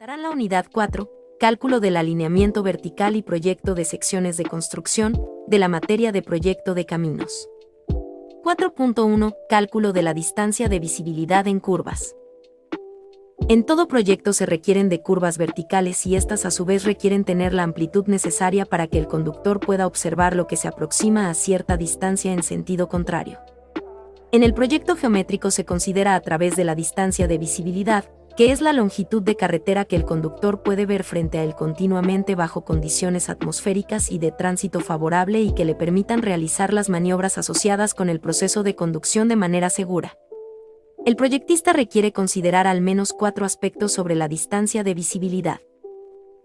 Estará la unidad 4, cálculo del alineamiento vertical y proyecto de secciones de construcción, de la materia de proyecto de caminos. 4.1. Cálculo de la distancia de visibilidad en curvas. En todo proyecto se requieren de curvas verticales y estas a su vez requieren tener la amplitud necesaria para que el conductor pueda observar lo que se aproxima a cierta distancia en sentido contrario. En el proyecto geométrico se considera a través de la distancia de visibilidad, que es la longitud de carretera que el conductor puede ver frente a él continuamente bajo condiciones atmosféricas y de tránsito favorable y que le permitan realizar las maniobras asociadas con el proceso de conducción de manera segura. El proyectista requiere considerar al menos 4 aspectos sobre la distancia de visibilidad.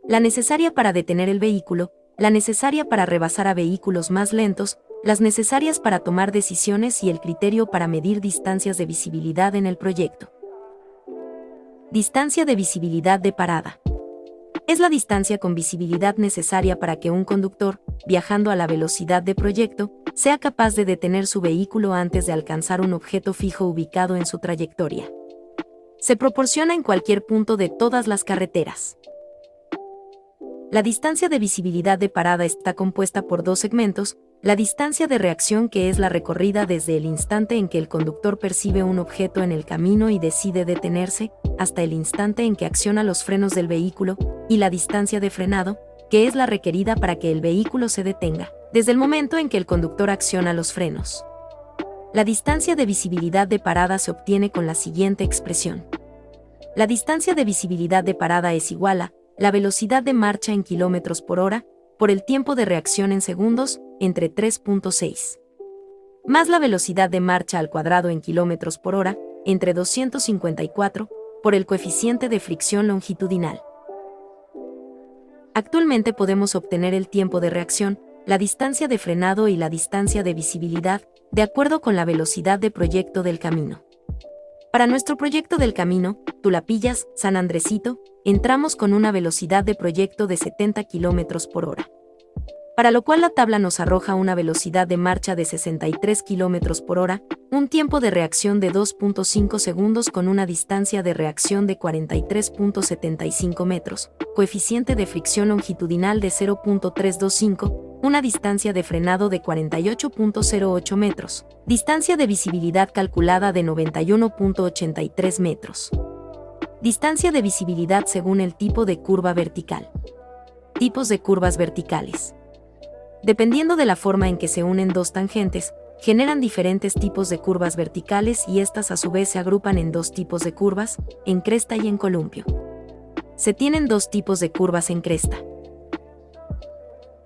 La necesaria para detener el vehículo, la necesaria para rebasar a vehículos más lentos, las necesarias para tomar decisiones y el criterio para medir distancias de visibilidad en el proyecto. Distancia de visibilidad de parada. Es la distancia con visibilidad necesaria para que un conductor, viajando a la velocidad de proyecto, sea capaz de detener su vehículo antes de alcanzar un objeto fijo ubicado en su trayectoria. Se proporciona en cualquier punto de todas las carreteras. La distancia de visibilidad de parada está compuesta por 2 segmentos, la distancia de reacción que es la recorrida desde el instante en que el conductor percibe un objeto en el camino y decide detenerse, hasta el instante en que acciona los frenos del vehículo, y la distancia de frenado, que es la requerida para que el vehículo se detenga, desde el momento en que el conductor acciona los frenos. La distancia de visibilidad de parada se obtiene con la siguiente expresión. La distancia de visibilidad de parada es igual a la velocidad de marcha en kilómetros por hora, por el tiempo de reacción en segundos, entre 3.6. Más la velocidad de marcha al cuadrado en kilómetros por hora, entre 254, por el coeficiente de fricción longitudinal. Actualmente podemos obtener el tiempo de reacción, la distancia de frenado y la distancia de visibilidad, de acuerdo con la velocidad de proyecto del camino. Para nuestro proyecto del camino, Tulapillas, San Andresito, entramos con una velocidad de proyecto de 70 km por hora. Para lo cual la tabla nos arroja una velocidad de marcha de 63 km por hora, un tiempo de reacción de 2.5 segundos con una distancia de reacción de 43.75 metros, coeficiente de fricción longitudinal de 0.325, una distancia de frenado de 48.08 metros, distancia de visibilidad calculada de 91.83 metros. Distancia de visibilidad según el tipo de curva vertical. Tipos de curvas verticales. Dependiendo de la forma en que se unen 2 tangentes, generan diferentes tipos de curvas verticales y estas a su vez se agrupan en 2 tipos de curvas, en cresta y en columpio. Se tienen 2 tipos de curvas en cresta.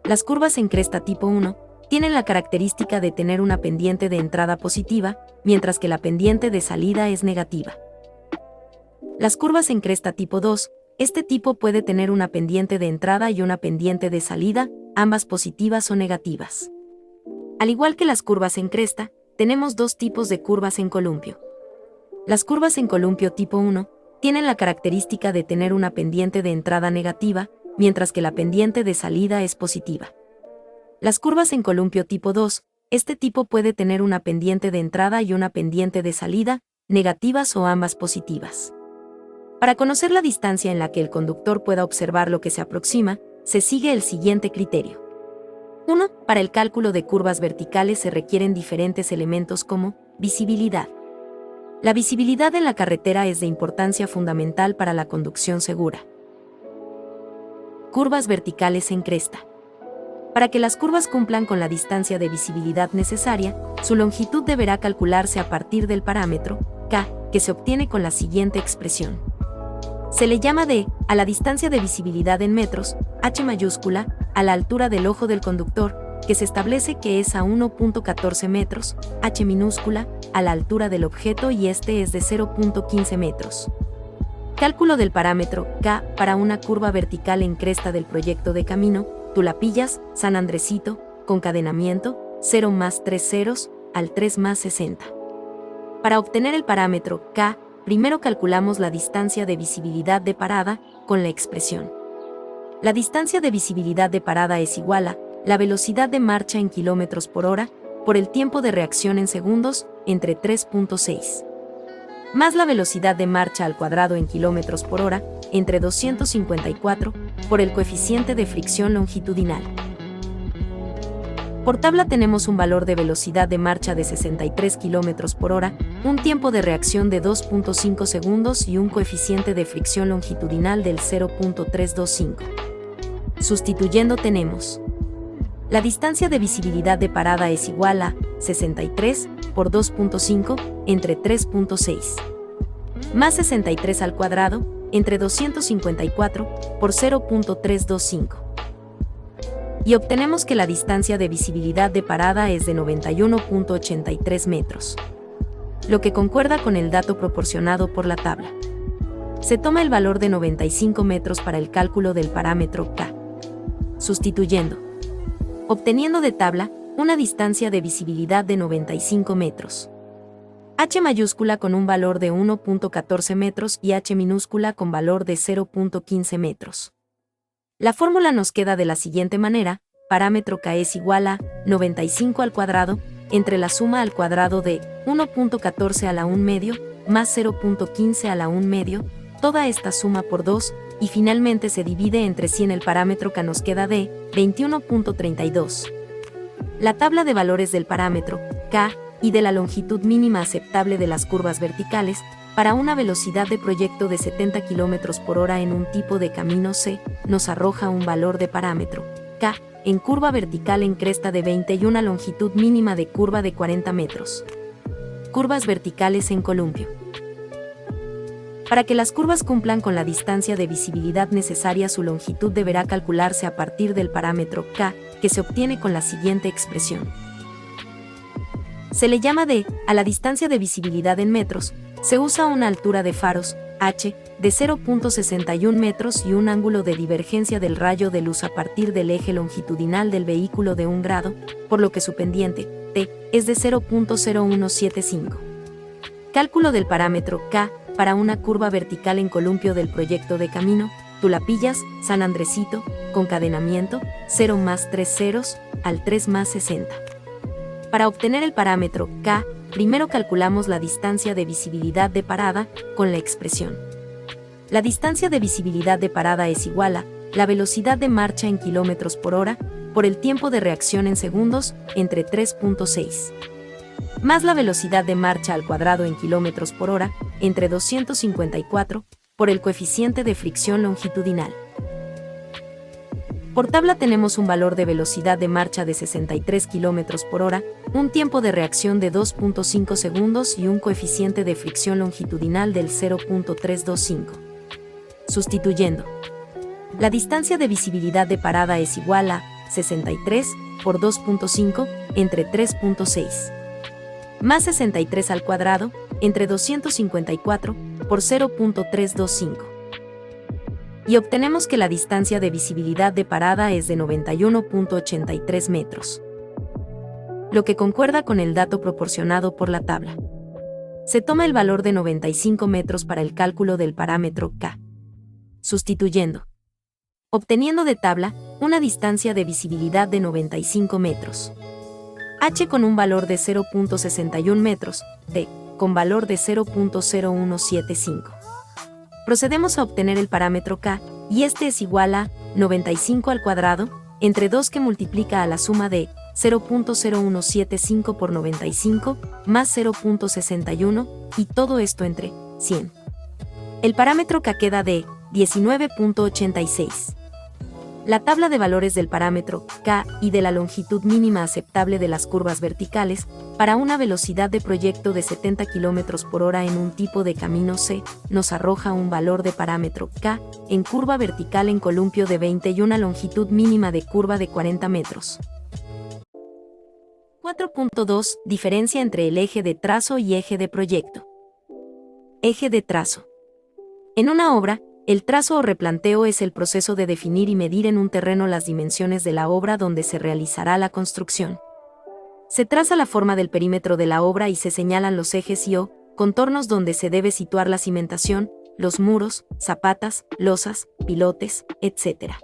Las curvas en cresta tipo 1 tienen la característica de tener una pendiente de entrada positiva, mientras que la pendiente de salida es negativa. Las curvas en cresta tipo 2, este tipo puede tener una pendiente de entrada y una pendiente de salida, ambas positivas o negativas. Al igual que las curvas en cresta, tenemos 2 tipos de curvas en columpio. Las curvas en columpio tipo 1 tienen la característica de tener una pendiente de entrada negativa, mientras que la pendiente de salida es positiva. Las curvas en columpio tipo 2, este tipo puede tener una pendiente de entrada y una pendiente de salida, negativas o ambas positivas. Para conocer la distancia en la que el conductor pueda observar lo que se aproxima, se sigue el siguiente criterio. 1. Para el cálculo de curvas verticales se requieren diferentes elementos como visibilidad. La visibilidad en la carretera es de importancia fundamental para la conducción segura. Curvas verticales en cresta. Para que las curvas cumplan con la distancia de visibilidad necesaria, su longitud deberá calcularse a partir del parámetro K, que se obtiene con la siguiente expresión. Se le llama d a la distancia de visibilidad en metros, h mayúscula, a la altura del ojo del conductor, que se establece que es a 1.14 metros, h minúscula, a la altura del objeto y este es de 0.15 metros. Cálculo del parámetro K para una curva vertical en cresta del proyecto de camino, Tulapillas, San Andresito, concadenamiento, 0 más 3 ceros, al 3 más 60. Para obtener el parámetro K, primero calculamos la distancia de visibilidad de parada, con la expresión. La distancia de visibilidad de parada es igual a la velocidad de marcha en kilómetros por hora, por el tiempo de reacción en segundos, entre 3.6. más la velocidad de marcha al cuadrado en kilómetros por hora, entre 254, por el coeficiente de fricción longitudinal. Por tabla tenemos un valor de velocidad de marcha de 63 km por hora, un tiempo de reacción de 2.5 segundos y un coeficiente de fricción longitudinal del 0.325. Sustituyendo tenemos: la distancia de visibilidad de parada es igual a 63 por 2.5 entre 3.6, más 63 al cuadrado entre 254 por 0.325. Y obtenemos que la distancia de visibilidad de parada es de 91.83 metros, lo que concuerda con el dato proporcionado por la tabla. Se toma el valor de 95 metros para el cálculo del parámetro K. Sustituyendo, obteniendo de tabla una distancia de visibilidad de 95 metros. H mayúscula con un valor de 1.14 metros y H minúscula con valor de 0.15 metros. La fórmula nos queda de la siguiente manera: parámetro K es igual a 95 al cuadrado entre la suma al cuadrado de 1.14 a la 1 medio más 0.15 a la 1 medio, toda esta suma por 2, y finalmente se divide entre 100. El parámetro K nos queda de 21.32. La tabla de valores del parámetro K y de la longitud mínima aceptable de las curvas verticales para una velocidad de proyecto de 70 km por hora en un tipo de camino C, nos arroja un valor de parámetro K en curva vertical en cresta de 20 y una longitud mínima de curva de 40 metros. Curvas verticales en columpio. Para que las curvas cumplan con la distancia de visibilidad necesaria, su longitud deberá calcularse a partir del parámetro K, que se obtiene con la siguiente expresión. Se le llama D a la distancia de visibilidad en metros. Se usa una altura de faros, H, de 0.61 metros y un ángulo de divergencia del rayo de luz a partir del eje longitudinal del vehículo de 1 grado, por lo que su pendiente, T, es de 0.0175. Cálculo del parámetro K para una curva vertical en columpio del proyecto de camino, Tulapillas, San Andresito, concadenamiento, 0 más 3 ceros, al 3 más 60. Para obtener el parámetro K, primero calculamos la distancia de visibilidad de parada, con la expresión: la distancia de visibilidad de parada es igual a la velocidad de marcha en kilómetros por hora, por el tiempo de reacción en segundos, entre 3.6, más la velocidad de marcha al cuadrado en kilómetros por hora, entre 254, por el coeficiente de fricción longitudinal. Por tabla tenemos un valor de velocidad de marcha de 63 km por hora, un tiempo de reacción de 2.5 segundos y un coeficiente de fricción longitudinal del 0.325. Sustituyendo, la distancia de visibilidad de parada es igual a 63 por 2.5 entre 3.6, más 63 al cuadrado entre 254 por 0.325. Y obtenemos que la distancia de visibilidad de parada es de 91.83 metros, lo que concuerda con el dato proporcionado por la tabla. Se toma el valor de 95 metros para el cálculo del parámetro K. Sustituyendo, obteniendo de tabla una distancia de visibilidad de 95 metros. H con un valor de 0.61 metros, T con valor de 0.0175. Procedemos a obtener el parámetro K, y este es igual a 95 al cuadrado, entre 2 que multiplica a la suma de 0.0175 por 95, más 0.61, y todo esto entre 100. El parámetro K queda de 19.86. La tabla de valores del parámetro K y de la longitud mínima aceptable de las curvas verticales, para una velocidad de proyecto de 70 km por hora en un tipo de camino C, nos arroja un valor de parámetro K en curva vertical en columpio de 20 y una longitud mínima de curva de 40 metros. 4.2. Diferencia entre el eje de trazo y eje de proyecto. Eje de trazo. En una obra, el trazo o replanteo es el proceso de definir y medir en un terreno las dimensiones de la obra donde se realizará la construcción. Se traza la forma del perímetro de la obra y se señalan los ejes y o contornos donde se debe situar la cimentación, los muros, zapatas, losas, pilotes, etc.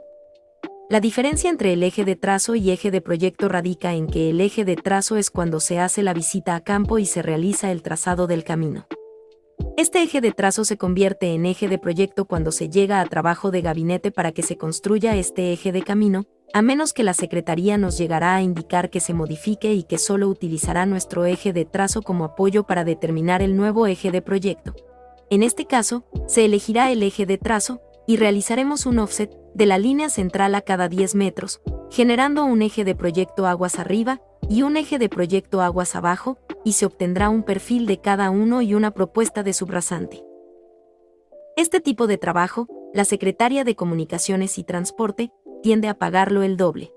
La diferencia entre el eje de trazo y eje de proyecto radica en que el eje de trazo es cuando se hace la visita a campo y se realiza el trazado del camino. Este eje de trazo se convierte en eje de proyecto cuando se llega a trabajo de gabinete para que se construya este eje de camino, a menos que la Secretaría nos llegará a indicar que se modifique y que solo utilizará nuestro eje de trazo como apoyo para determinar el nuevo eje de proyecto. En este caso, se elegirá el eje de trazo y realizaremos un offset de la línea central a cada 10 metros, generando un eje de proyecto aguas arriba y un eje de proyecto aguas abajo, y se obtendrá un perfil de cada uno y una propuesta de subrasante. Este tipo de trabajo, la Secretaría de Comunicaciones y Transporte tiende a pagarlo el doble.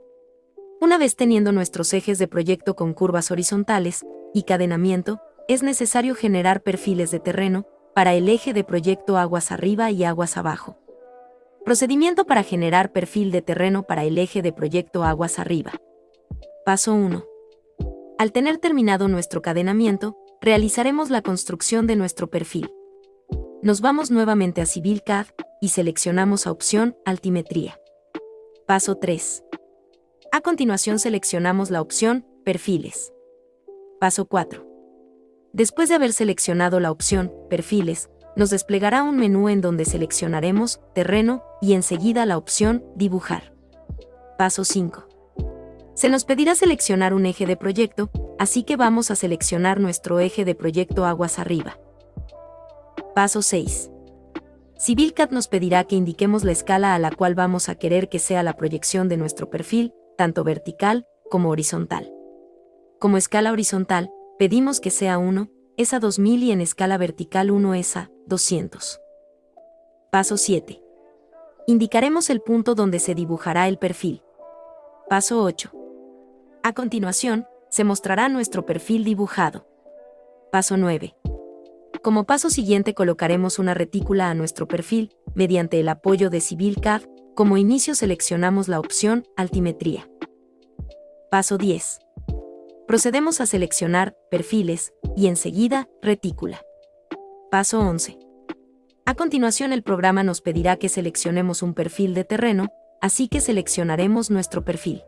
Una vez teniendo nuestros ejes de proyecto con curvas horizontales y cadenamiento, es necesario generar perfiles de terreno para el eje de proyecto aguas arriba y aguas abajo. Procedimiento para generar perfil de terreno para el eje de proyecto aguas arriba. Paso 1. Al tener terminado nuestro cadenamiento, realizaremos la construcción de nuestro perfil. Nos vamos nuevamente a Civil CAD y seleccionamos a opción Altimetría. Paso 3. A continuación seleccionamos la opción Perfiles. Paso 4. Después de haber seleccionado la opción Perfiles, nos desplegará un menú en donde seleccionaremos Terreno y enseguida la opción Dibujar. Paso 5. Se nos pedirá seleccionar un eje de proyecto, así que vamos a seleccionar nuestro eje de proyecto aguas arriba. Paso 6. Civil CAD nos pedirá que indiquemos la escala a la cual vamos a querer que sea la proyección de nuestro perfil, tanto vertical como horizontal. Como escala horizontal, pedimos que sea 1, es a 2000 y en escala vertical 1 es a 200. Paso 7. Indicaremos el punto donde se dibujará el perfil. Paso 8. A continuación, se mostrará nuestro perfil dibujado. Paso 9. Como paso siguiente colocaremos una retícula a nuestro perfil, mediante el apoyo de Civil CAD, como inicio seleccionamos la opción Altimetría. Paso 10. Procedemos a seleccionar Perfiles y enseguida Retícula. Paso 11. A continuación el programa nos pedirá que seleccionemos un perfil de terreno, así que seleccionaremos nuestro perfil.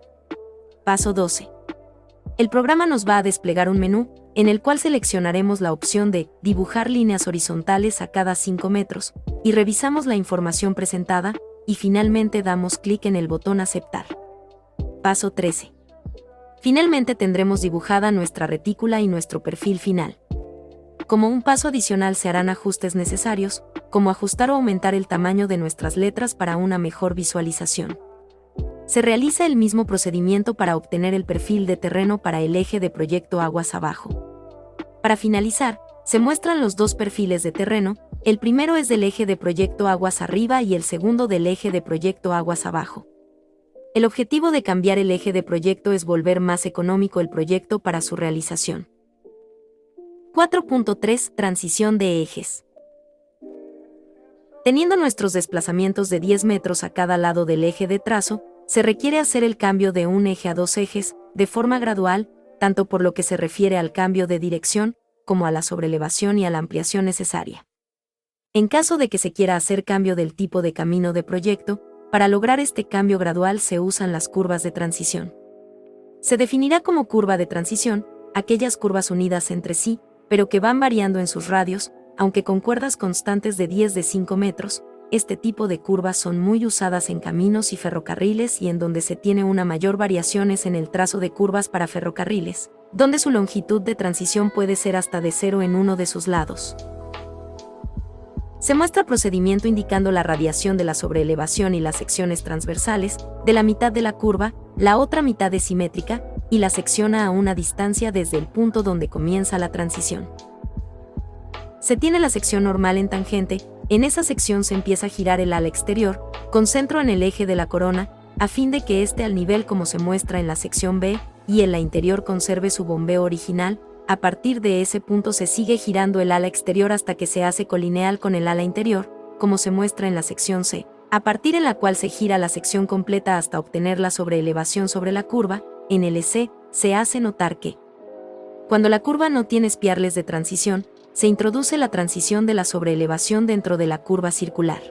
Paso 12. El programa nos va a desplegar un menú, en el cual seleccionaremos la opción de Dibujar líneas horizontales a cada 5 metros, y revisamos la información presentada, y finalmente damos clic en el botón Aceptar. Paso 13. Finalmente tendremos dibujada nuestra retícula y nuestro perfil final. Como un paso adicional se harán ajustes necesarios, como ajustar o aumentar el tamaño de nuestras letras para una mejor visualización. Se realiza el mismo procedimiento para obtener el perfil de terreno para el eje de proyecto aguas abajo. Para finalizar, se muestran los dos perfiles de terreno, el primero es del eje de proyecto aguas arriba y el segundo del eje de proyecto aguas abajo. El objetivo de cambiar el eje de proyecto es volver más económico el proyecto para su realización. 4.3 Transición de ejes. Teniendo nuestros desplazamientos de 10 metros a cada lado del eje de trazo, se requiere hacer el cambio de un eje a dos ejes, de forma gradual, tanto por lo que se refiere al cambio de dirección, como a la sobrelevación y a la ampliación necesaria. En caso de que se quiera hacer cambio del tipo de camino de proyecto, para lograr este cambio gradual se usan las curvas de transición. Se definirá como curva de transición aquellas curvas unidas entre sí, pero que van variando en sus radios, aunque con cuerdas constantes de 10 de 5 metros, este tipo de curvas son muy usadas en caminos y ferrocarriles y en donde se tiene una mayor variación es en el trazo de curvas para ferrocarriles, donde su longitud de transición puede ser hasta de 0 en uno de sus lados. Se muestra procedimiento indicando la radiación de la sobreelevación y las secciones transversales, de la mitad de la curva, la otra mitad es simétrica, y la secciona a una distancia desde el punto donde comienza la transición. Se tiene la sección normal en tangente, en esa sección se empieza a girar el ala exterior, con centro en el eje de la corona, a fin de que esté al nivel como se muestra en la sección B, y en la interior conserve su bombeo original. A partir de ese punto se sigue girando el ala exterior hasta que se hace colineal con el ala interior, como se muestra en la sección C, a partir en la cual se gira la sección completa hasta obtener la sobreelevación sobre la curva. En el EC, se hace notar que, cuando la curva no tiene espiarles de transición, se introduce la transición de la sobreelevación dentro de la curva circular.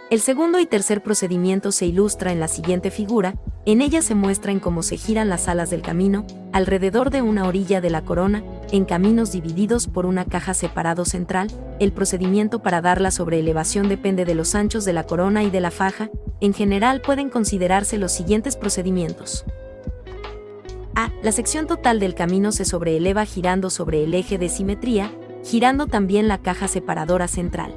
El segundo y tercer procedimiento se ilustra en la siguiente figura, en ella se muestra en cómo se giran las alas del camino, alrededor de una orilla de la corona, en caminos divididos por una caja separado central. El procedimiento para dar la sobreelevación depende de los anchos de la corona y de la faja. En general pueden considerarse los siguientes procedimientos. A. La sección total del camino se sobreeleva girando sobre el eje de simetría, girando también la caja separadora central.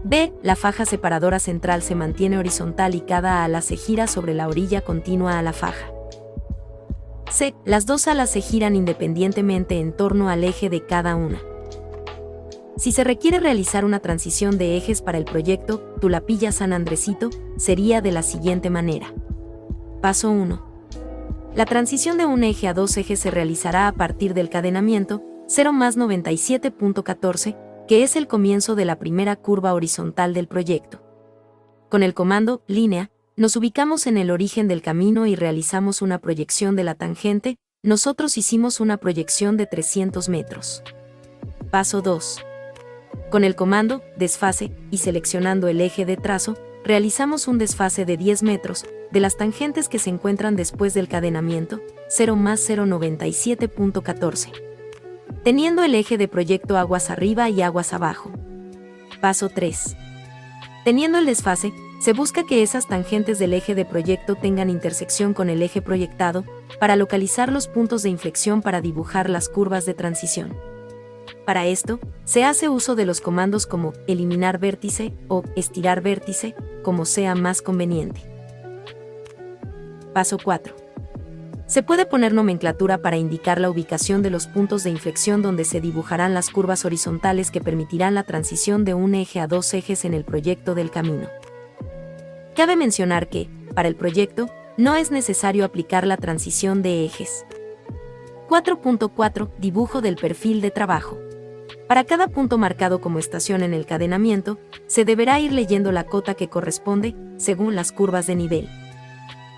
B. La faja separadora central se mantiene horizontal y cada ala se gira sobre la orilla continua a la faja. C. Las dos alas se giran independientemente en torno al eje de cada una. Si se requiere realizar una transición de ejes para el proyecto Tulapilla San Andresito, sería de la siguiente manera. Paso 1. La transición de un eje a dos ejes se realizará a partir del cadenamiento 0+97.14, que es el comienzo de la primera curva horizontal del proyecto. Con el comando línea, nos ubicamos en el origen del camino y realizamos una proyección de la tangente. Nosotros hicimos una proyección de 300 metros. Paso 2. Con el comando desfase y seleccionando el eje de trazo, realizamos un desfase de 10 metros de las tangentes que se encuentran después del cadenamiento 0+097.14. Teniendo el eje de proyecto aguas arriba y aguas abajo. Paso 3. Teniendo el desfase, se busca que esas tangentes del eje de proyecto tengan intersección con el eje proyectado, para localizar los puntos de inflexión para dibujar las curvas de transición. Para esto, se hace uso de los comandos como eliminar vértice o estirar vértice, como sea más conveniente. Paso 4. Se puede poner nomenclatura para indicar la ubicación de los puntos de inflexión donde se dibujarán las curvas horizontales que permitirán la transición de un eje a dos ejes en el proyecto del camino. Cabe mencionar que, para el proyecto, no es necesario aplicar la transición de ejes. 4.4. Dibujo del perfil de trabajo. Para cada punto marcado como estación en el cadenamiento, se deberá ir leyendo la cota que corresponde, según las curvas de nivel.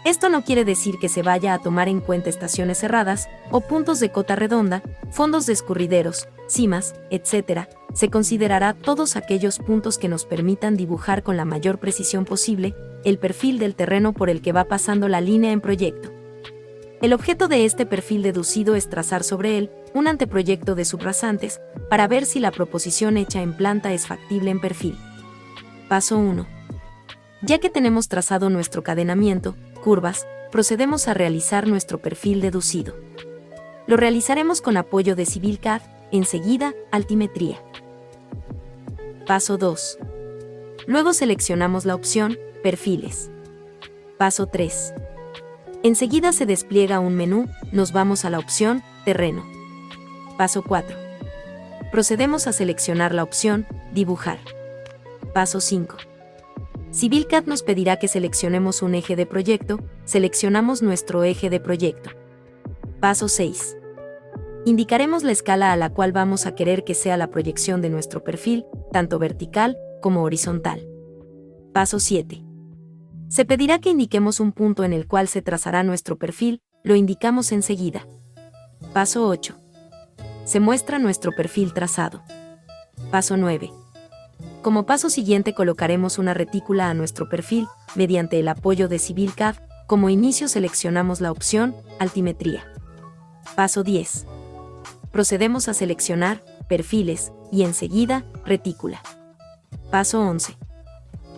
Esto no quiere decir que se vaya a tomar en cuenta estaciones cerradas, o puntos de cota redonda, fondos de escurrideros, cimas, etc. Se considerará todos aquellos puntos que nos permitan dibujar con la mayor precisión posible el perfil del terreno por el que va pasando la línea en proyecto. El objeto de este perfil deducido es trazar sobre él un anteproyecto de subrasantes, para ver si la proposición hecha en planta es factible en perfil. Paso 1. Ya que tenemos trazado nuestro cadenamiento, curvas, procedemos a realizar nuestro perfil deducido. Lo realizaremos con apoyo de CivilCAD, enseguida, altimetría. Paso 2. Luego seleccionamos la opción Perfiles. Paso 3. Enseguida se despliega un menú, nos vamos a la opción Terreno. Paso 4. Procedemos a seleccionar la opción Dibujar. Paso 5. CivilCAD nos pedirá que seleccionemos un eje de proyecto, seleccionamos nuestro eje de proyecto. Paso 6. Indicaremos la escala a la cual vamos a querer que sea la proyección de nuestro perfil, tanto vertical como horizontal. Paso 7. Se pedirá que indiquemos un punto en el cual se trazará nuestro perfil, lo indicamos enseguida. Paso 8. Se muestra nuestro perfil trazado. Paso 9. Como paso siguiente colocaremos una retícula a nuestro perfil, mediante el apoyo de CivilCAD, como inicio seleccionamos la opción Altimetría. Paso 10. Procedemos a seleccionar Perfiles y enseguida Retícula. Paso 11.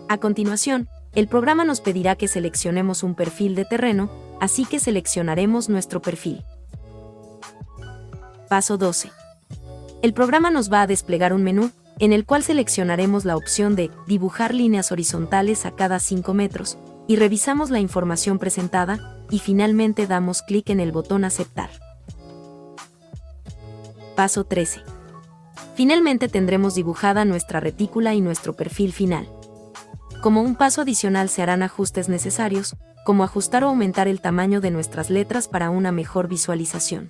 A continuación, el programa nos pedirá que seleccionemos un perfil de terreno, así que seleccionaremos nuestro perfil. Paso 12. El programa nos va a desplegar un menú, en el cual seleccionaremos la opción de dibujar líneas horizontales a cada 5 metros, y revisamos la información presentada, y finalmente damos clic en el botón Aceptar. Paso 13. Finalmente tendremos dibujada nuestra retícula y nuestro perfil final. Como un paso adicional se harán ajustes necesarios, como ajustar o aumentar el tamaño de nuestras letras para una mejor visualización.